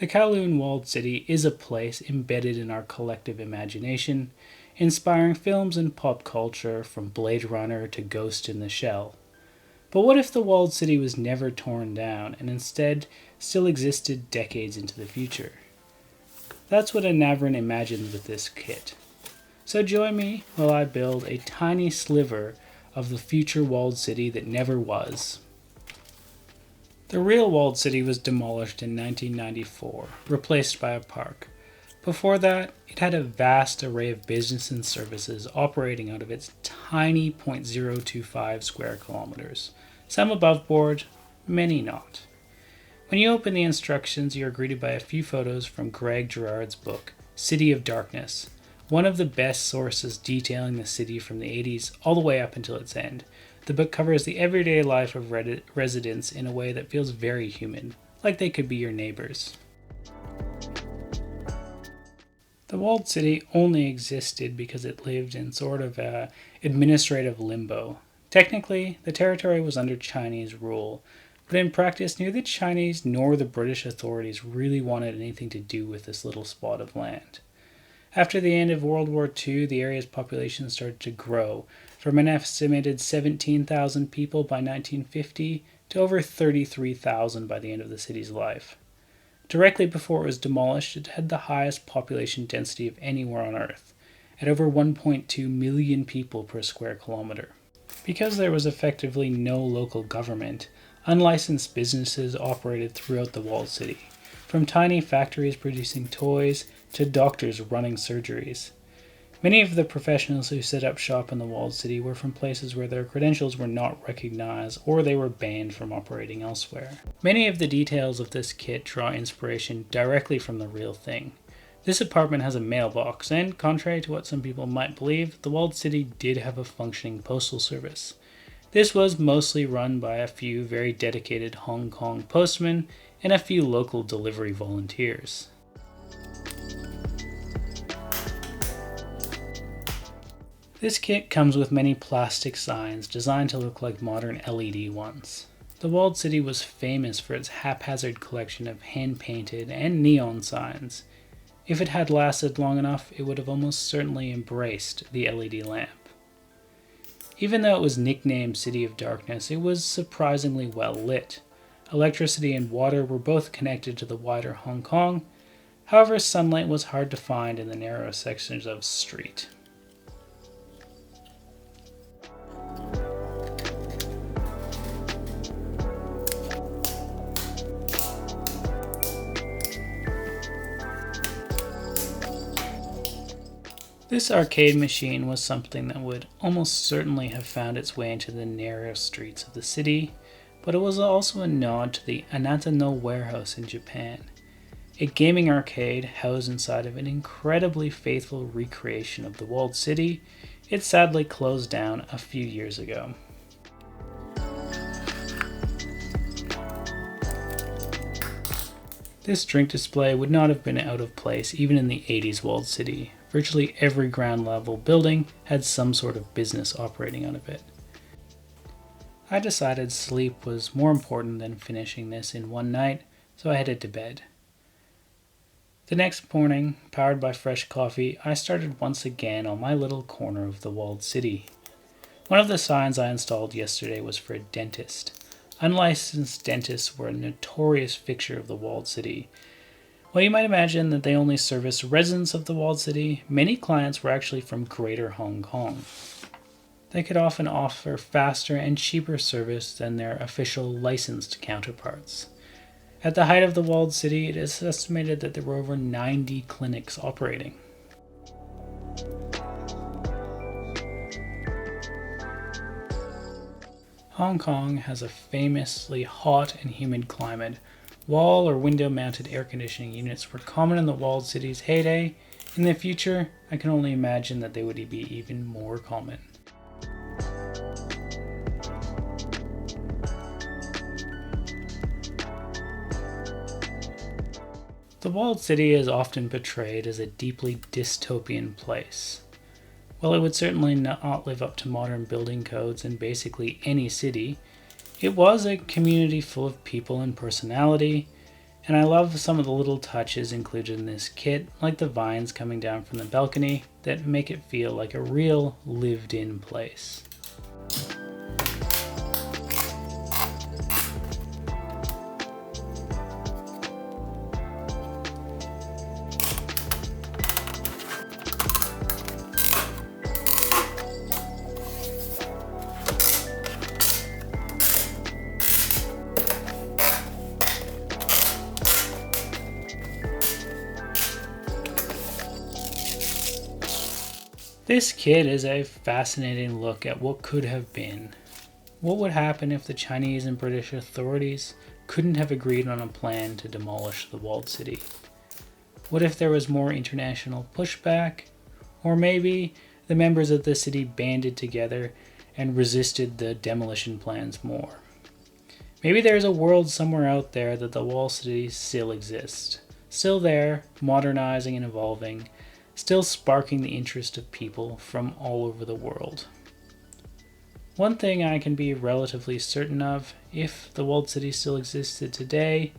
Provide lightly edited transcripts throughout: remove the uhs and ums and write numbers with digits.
The Kowloon walled city is a place embedded in our collective imagination, inspiring films and pop culture from Blade Runner to Ghost in the Shell. But what if the walled city was never torn down and instead still existed decades into the future? That's what a Navran imagines with this kit. So join me while I build a tiny sliver of the future walled city that never was. The real walled city was demolished in 1994, replaced by a park. Before that, it had a vast array of business and services operating out of its tiny 0.025 square kilometers, some above board, many not. When you open the instructions, you are greeted by a few photos from Gerard's book, City of Darkness, one of the best sources detailing the city from the 80s all the way up until its end. The book covers the everyday life of residents in a way that feels very human, like they could be your neighbors. The walled city only existed because it lived in sort of a administrative limbo. Technically, the territory was under Chinese rule, but in practice, neither the Chinese nor the British authorities really wanted anything to do with this little spot of land. After the end of World War II, the area's population started to grow, from an estimated 17,000 people by 1950 to over 33,000 by the end of the city's life. Directly before it was demolished, it had the highest population density of anywhere on Earth, at over 1.2 million people per square kilometer. Because there was effectively no local government, unlicensed businesses operated throughout the walled city, from tiny factories producing toys to doctors running surgeries. Many of the professionals who set up shop in the walled city were from places where their credentials were not recognized or they were banned from operating elsewhere. Many of the details of this kit draw inspiration directly from the real thing. This apartment has a mailbox, and contrary to what some people might believe, the walled city did have a functioning postal service. This was mostly run by a few very dedicated Hong Kong postmen and a few local delivery volunteers. This kit comes with many plastic signs designed to look like modern LED ones. The walled city was famous for its haphazard collection of hand-painted and neon signs. If it had lasted long enough, it would have almost certainly embraced the LED lamp. Even though it was nicknamed City of Darkness, it was surprisingly well lit. Electricity and water were both connected to the wider Hong Kong. However, sunlight was hard to find in the narrow sections of street. This arcade machine was something that would almost certainly have found its way into the narrow streets of the city, but it was also a nod to the Anata no warehouse in Japan, a gaming arcade housed inside of an incredibly faithful recreation of the walled city. It sadly closed down a few years ago. This drink display would not have been out of place even in the 80s walled city. Virtually every ground level building had some sort of business operating out of it. I decided sleep was more important than finishing this in one night, so I headed to bed. The next morning, powered by fresh coffee, I started once again on my little corner of the walled city. One of the signs I installed yesterday was for a dentist. Unlicensed dentists were a notorious fixture of the walled city. While you might imagine that they only service residents of the walled city, many clients were actually from Greater Hong Kong. They could often offer faster and cheaper service than their official licensed counterparts. At the height of the walled city, it is estimated that there were over 90 clinics operating. Hong Kong has a famously hot and humid climate. Wall or window-mounted air conditioning units were common in the walled city's heyday. In the future, I can only imagine that they would be even more common. The walled city is often portrayed as a deeply dystopian place. While it would certainly not live up to modern building codes in basically any city, it was a community full of people and personality. And I love some of the little touches included in this kit, like the vines coming down from the balcony, that make it feel like a real lived-in place. This kit is a fascinating look at what could have been. What would happen if the Chinese and British authorities couldn't have agreed on a plan to demolish the walled city? What if there was more international pushback? Or maybe the members of the city banded together and resisted the demolition plans more? Maybe there's a world somewhere out there that the walled city still exists. Still there, modernizing and evolving, still sparking the interest of people from all over the world. One thing I can be relatively certain of, if the walled city still existed today,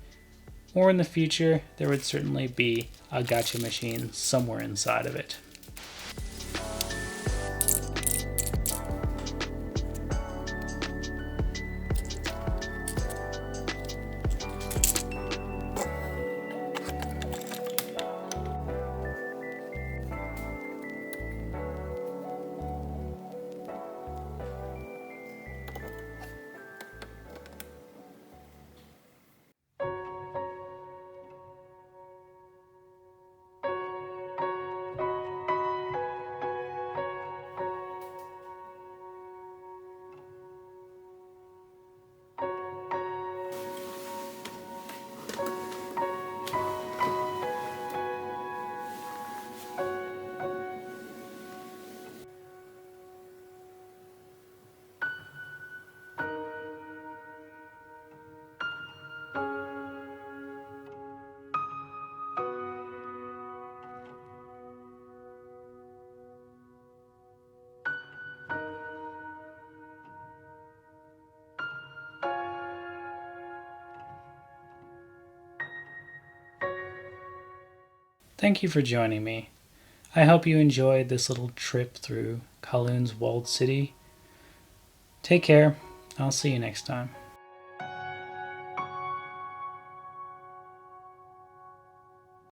or in the future, there would certainly be a gacha machine somewhere inside of it. Thank you for joining me. I hope you enjoyed this little trip through Kowloon's walled city. Take care. I'll see you next time.